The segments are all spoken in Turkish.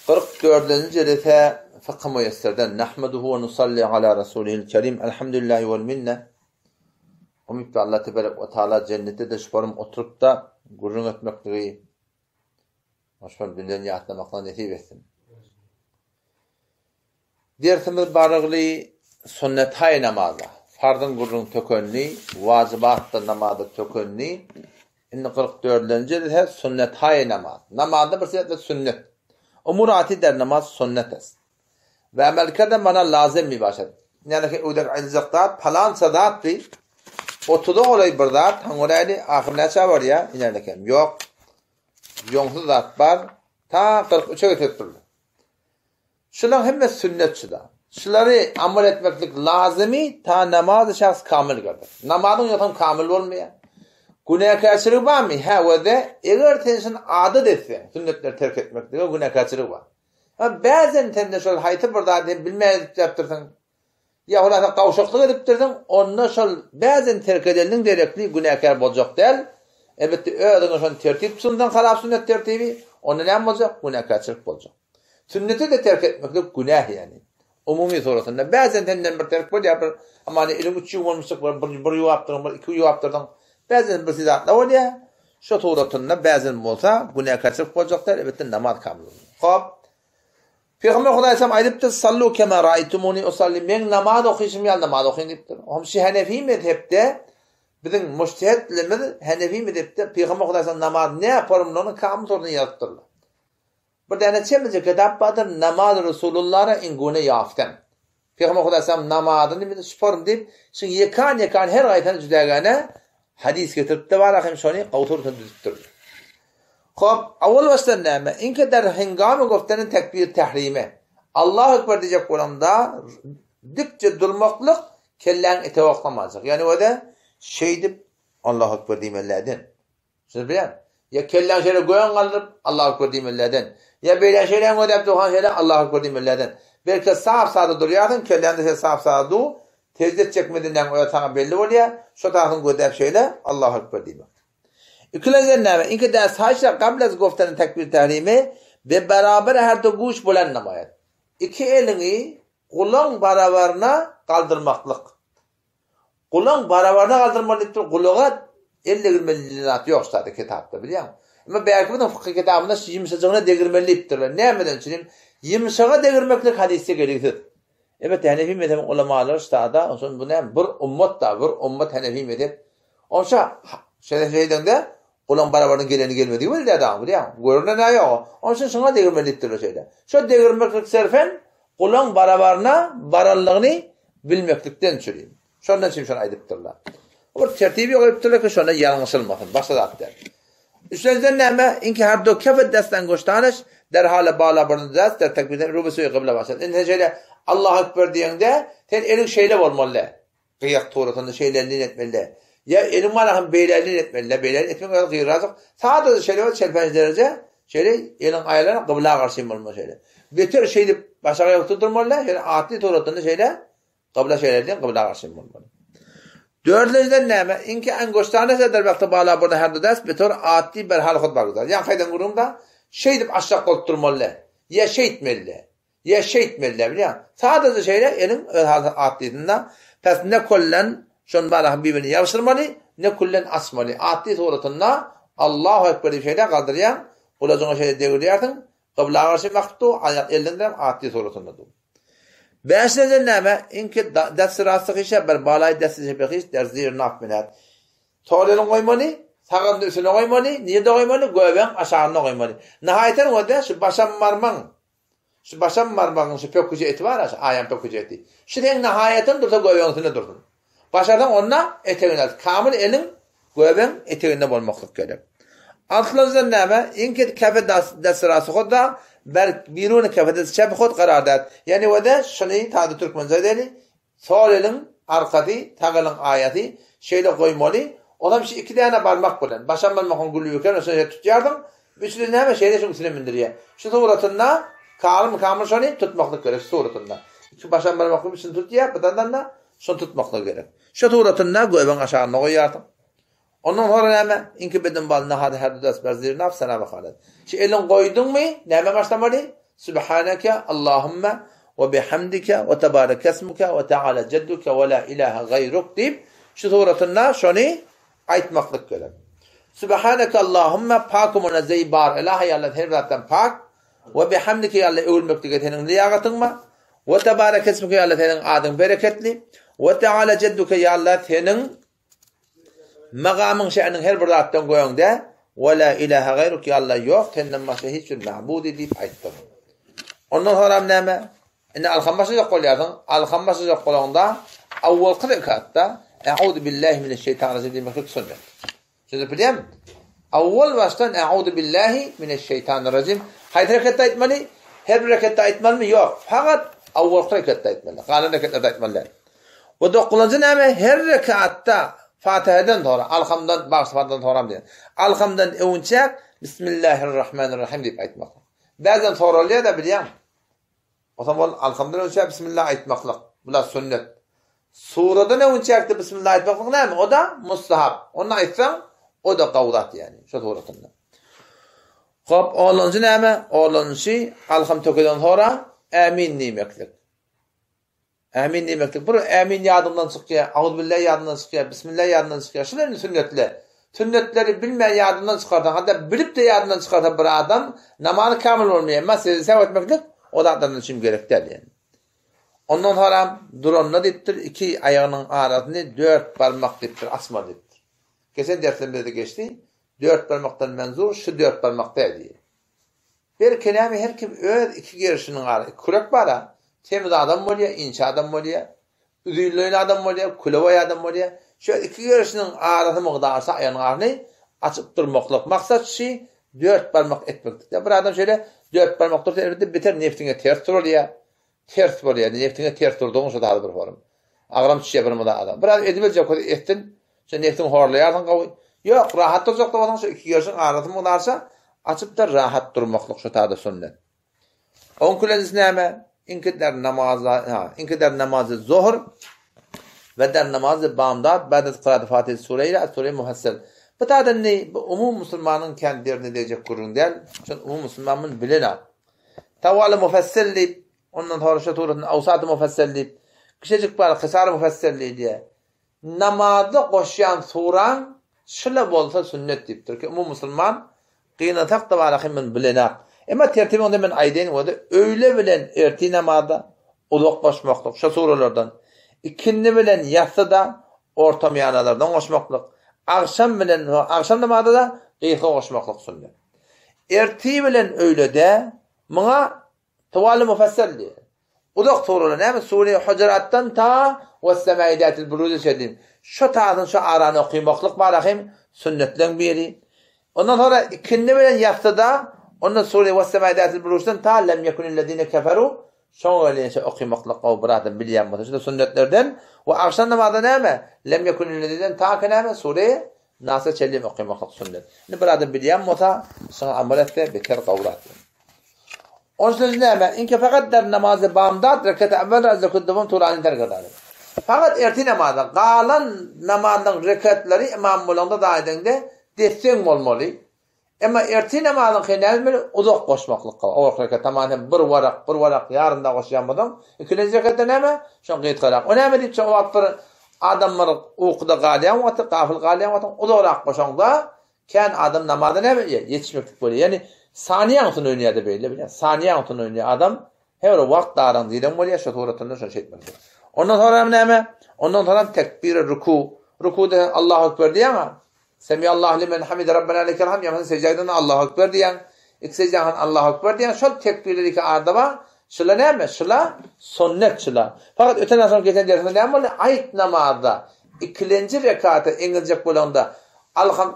44. Cerete Fıkh Müyesser'den Nahmeduhu ve nusalli ala Resulihil Kerim. Elhamdülillahi vel minne. Umut Allah Tebarek ve Teala cennette de şuparım oturup da gurrun etmekliği hoşman bilen yahtlamakla nesip etsin. Dersimiz barıqlı sünnet hay namazı. Fardın gurrun tökönliği, vacibatta namazı tökönliği. İnni 44. Cerete sünnet hay namazı. Namazda bir sebeple sünnet. O murati der namaz sünnet est. Ve amelkerde bana lazım mi başlar? Yani ki uyduk izaktat falan sadat bir otuda olay bir zat hanguraydı ahirine çavar ya inerlekem. Yok. Yonsuz zat var. Ta 43'e götürdü. Şular hem de sünnetçiler. Şuları amel etmeklik lazımı ta namazı şahs kamil gördür. Namazın yotam kamil olmuyor. Günahkarçılık var mı? Ha ve de eğer tensin adet etse sünnetleri terk etmekte günahkarçılık var. Ama bazen tende şöyle haytı burada bilmeyip yaptırdın. Ya orada kavuşaklık edip durdun. Ondan şöyle bazen terk edenin gerekli günahkar olacak değil. Elbette öğrenin şöyle tertip sundan harap sünnet tertibi. Onun ne olacak? Günahkarçılık olacak. Sünneti de terk etmeklik günah yani. Umumi sorusunda. Bazen tenden bir terk var yapar. Ama hani ilim 3 yıl olmuştuk. Bir yıl yaptırdın, 2 yıl yaptırdın. Bazen bir sizatla ol ya. Şu tuğratında bazen olsa günahkarçılık olacaktır. Elbette namaz kamil olur. Hop. Peygamber Aleyhisselam aydıptır. Sallu kema ra'aytumuni usalli. Men namaz okuyuşum ya namaz okuyun deyiptir. Homşi Hanefi mezhepte bizim müştehitlerimiz Hanefi mezhepte Peygamber Aleyhisselam namaz ne yaparım onu kamil sorunu yazıptırlar. Bir tane çemizce kitap vardır. Namaz Resulullah'a ingune yaften. Peygamber Aleyhisselam namazını bir şuparım deyip şimdi yakan her ayeten cüdagane hadis getirip de var akım şunu oturtun düzüptür. Hop, avval baştan neyme? İnke der hengame goftenin tekbir tehrime. Allahu Ekber diyecek olamda dikçe durmaklık kellen ete vaklamazlık. Yani o da şey deyip Allahu Ekber deyimellerden. Siz biliyor? Ya kellen şöyle koyan kalıp Allahu Ekber deyimellerden. Ya böyle şeyden ödep doğan şeyden Allahu Ekber deyimellerden. Belki saf sağda duruyorsun, kellen de saf sağda dur. Tezdet çekmediğinden o yatağa belli oluyor. Şu tarafın ödep şeyle Allahu Ekber deyimek. İkilenzen neyme? İnke de saçla kablaz goftanın tekbir tehrimi ve beraber her de guş bulan namayet. İki elini kulağın barabarına kaldırmaklık. Kulağın barabarına kaldırmaklık. Kulağa elle girmelilik yok zaten kitapta biliyor musun? Ama belki bunun fıkıh kitabında yimsacığına degirmeliyiptirler. Ne emeden için? Yimsağa degirmeklik hadisi gerektir. Evet Hanefi mezhebin ulemaları üstada bu ne? Bir ummet da bir ummet Hanefi mezhep. Onsa şeyden de kulağın barabarının geleni gelmediği böyle de adam biliyor musun? Görünen ne yok. Onun için sana degirmeliyiptirler şeyde. Şu degirmeklik serfen kulağın barabarına barallığını bilmeklikten çürüyüm. Şundan için şunu aydıptırlar. O tertibi oluptırlar ki şuna yanlışılmasın. Başta da der. Üstlenizden neyme? İnki her do kefet desten koştanış derhale bağla barını dest der tekbirden rubusuyu kıbla başlar. İnte şeyle Allahu Ekber diyende ten elin şeyle olmalı. Kıyak tuğratında şeylerini etmeli. Ya elin malakın beylerliğini etmeli. Beylerliğini etmeli. Kıyırrazık. Sadece şeyle var. Çelpenci derece. Şeyle elin ayarlarına kıbla karşıyım olmalı şeyle. Bütün şeyle başa yok tutturmalı. Yani atli tuğratında şeyle kıbla şeylerden kıbla karşıyım olmalı. Dördüncüden neyme? İnki en koştağına seder vakti bağla burada her ders betor atli berhal khutba güzel. Yani kaydan kurumda şey deyip aşağı kolturmalı. Ya şey etmeli. Ya şey etmeli biliyor musun? Sadece şeyle elin atlidinde pes ne kullen şun bana birbirini yarıştırmalı ne kullen asmalı. Atli suratında Allahu Ekber bir şeyle kaldırıyan kulacına şeyle deviriyorsun. Kıbla karşı vakti ayak elinden atli suratında dur. Beşinci neyme? İnki ders rastlık işe bir balay ders işe ders zirine akmenet. Solunu koymalı, sağın üstüne koymalı, niye de koymalı? Göğben aşağına koymalı. Nihayeten o da şu başam marmağın şu pökücü eti var ya, ayağın pökücü eti. Şu den nihayeten dursa göğben üstüne durdun. Başardan onunla eteğine kamil elin göğben eteğinde olmaklık gerek. Altıncı neyme? İnki kefe ders rastlık da biruni kefedesi çep khod karar dat. Yani o da şunu tadı Türkmence dedi. Sol elin arkası, tağılın ayeti şeyle koymalı. Ona bir şey 2 tane parmak bulan. Başan parmakın gülü yukarı sonra tutuyorsun. Üstüne hemen şeyle şunu üstüne mindiriyor. Şu suratında kamil şunu tutmaklık gerek suratında. Şu başan parmakın üstüne tutuyor. Buradan da şunu tutmaklık gerek. Şu suratında göğben aşağına koyuyorsun. Ondan sonra hemen inki bedin balına hadi her ders berzir naf sana bakalım. Şu elin koydun mu? Neme başlamalı? Subhaneke Allahümme ve bihamdike ve tebarek esmuke ve teala cedduke ve la ilahe gayruk deyip şu suratında şunu aytmaklık göre. Subhaneke Allahümme pakum ona zeybar ilahe yallah her zaten pak ve bihamdike yallah övülmektige senin liyagatın mı ve tebarek esmuke yallah senin adın bereketli ve teala cedduke yallah senin makamın şe'nin her bir zattan koyun de ve la ilahe gayruk yallah yok senden başka hiçbir ma'budi deyip ayttım. Ondan sonra neme? İnne alhambaşıcak kolyardın. Alhambaşıcak kolyanda avval kırıkatta Eûzu billahi mineşşeytanirracim demek sünnet. Şimdi bileyim. Avval baştan Eûzu billahi mineşşeytanirracim. Haydi rekatta etmeli. Her bir rekatta etmeli mi? Yok. Fakat avval rekatta etmeli. Kalan rekatta etmeli. Ve dokulanca neme? Her rekatta Fatiha'dan sonra, alhamdan, bağışlafadan sonra diyor. Alhamdan evunçak Bismillahirrahmanirrahim deyip aytmak. Bazen soruluyor da bileyim. O zaman alhamdülillah önce Bismillah aytmaklık. Bunlar sünnet. Surada ne önce Bismillah aytmaklık ne mi? O da mustahab. Onu aytsan o da kavrat yani. Şu suratında. Hop oğlanıcı ne mi? Oğlanıcı alhamdülillah sonra amin demeklik. Amin demeklik. Bu amin yadımdan çıkıyor. Auzubillah yadımdan çıkıyor. Bismillah yadımdan çıkıyor. Şunların sünnetler. Sünnetleri bilmeyen yadımdan çıkartan, hatta bilip de yadımdan çıkartan bir adam namazı kamil olmuyor. Ama sev etmeklik o da adamın için gerekli yani. Ondan sonra duranla deyiptir. İki ayağının arasını 4 parmak deyiptir. Asma deyiptir. Geçen derslerimde de geçti. 4 parmaktan menzur şu 4 parmakta diye. Bir kelime her kim öz iki girişinin arasında. Kurek var ha. Temiz adam oluyor, ince adam oluyor. Üzüllüğün adam oluyor, kulavay adam oluyor. Şöyle iki girişinin arasında mıqdarsa ayağının arasını açıp durmaklık. Maksat şey 4 parmak etmektir. Ya bir adam şöyle 4 parmak dursa elbette biter neftine ters durur ya. Ters var yani neftine ters durduğun şu daha bir form. Ağram çiçeği bir mıda adam. Biraz edibelce ettin. Sen neftin horlayarsın qavi. Yok rahat duracak da olan şu iki girişinin arasında mıqdarsa açıp da rahat durmaklık şu daha da sünnet. On kuleniz neme? İnkeder namazı zuhur ve der namazı bamdad ba'de kıraat Fatiha sureyle sure-i muhassel. Bu da ne? Bu umum Müslümanın kendilerini diyecek kurun değil. Çünkü umum Müslümanın bilene. Tavali mufasselleyip ondan sonra şu tuğratın avsat-ı mufasselleyip kışacık var kısar-ı mufasselleyip diye. Namazda koşan suran şöyle olsa sünnet deyiptir ki umum Müslüman kıynatak da var ahimin bilene. Ama tertibi onda ben aydayn oldu. Öyle bilen erti namazda uluk koşmaklık şu suralardan. İkinni bilen yatsıda ortam yanalardan koşmaklık. Akşam namazda da qiyqa koşmaklık sünnet. Erti bilen öyle de buna tavali mufassalli. Uluk suralar ne? Sure-i Hucurat'tan ta ve semaidatil buruj şedin. Şu taatın şu aranı okuymaklık barahim sünnetlen biri. Ondan sonra ikinni bilen yatsıda ondan Sure ve semaidatil burujdan ta lem yekunillezine keferu şöyle okumaklık o buradan bilyen bu sünnetlerden ve akşam namazda neme lem yekunillezine ta keneme Sure Nas'a çellim okumaklık sünnet. Ne buradan bilyen mota sana amel etse beter kavrat. Onun için neme inke fakat der namazı bamdad rekat evvel razakudum turan terk eder. Fakat erti namazda qalan namazın rekatları imam bulanda da edende destek olmalı. Ama erti namazın qenazmeli uzak koşmaklık qal. O rekat tamamen bir varak yarında koşamadım. İkinci rekatta neme? Şon qeyt qalaq. O neme deyip cevap bir adamlar uqda qaliyan və qafil qaliyan və uzak koşanda kan adam namazda neme yetişmeklik böyle. Yani saniye altın oynayadı böyle bilen. Saniye altın oynayan adam her vakt daran diyen böyle şu turatında şu şey etmez. Ondan sonra neme? Ondan sonra tekbir ruku. Rukuda Allahu ekber diye ama Semiyallahu limen hamide Rabbena lekel hamd yaman secdeden Allahu ekber diyen secdeden Allahu ekber diyen şu tekbirleri ki ardaba şula neme? Şula sünnet şula. Fakat öten sonra geçen dersinde neme? Ayet namazda ikinci rekatı İngilizce bulanda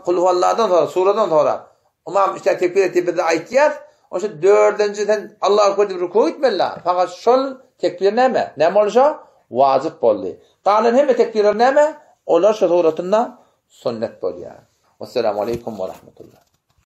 kul huvalladan sonra suradan sonra imam işte tekbir etti bir de ayet yaz. O şu dördüncüden Allahu ekber deyip ruku etmeliler. Fakat şol tekbir neme? Neme olacak? Vacip oldu. Kalan hem tekbirler neme? Onlar şu suratında sünnet bol yani. Vesselamu aleyküm ve rahmetullah.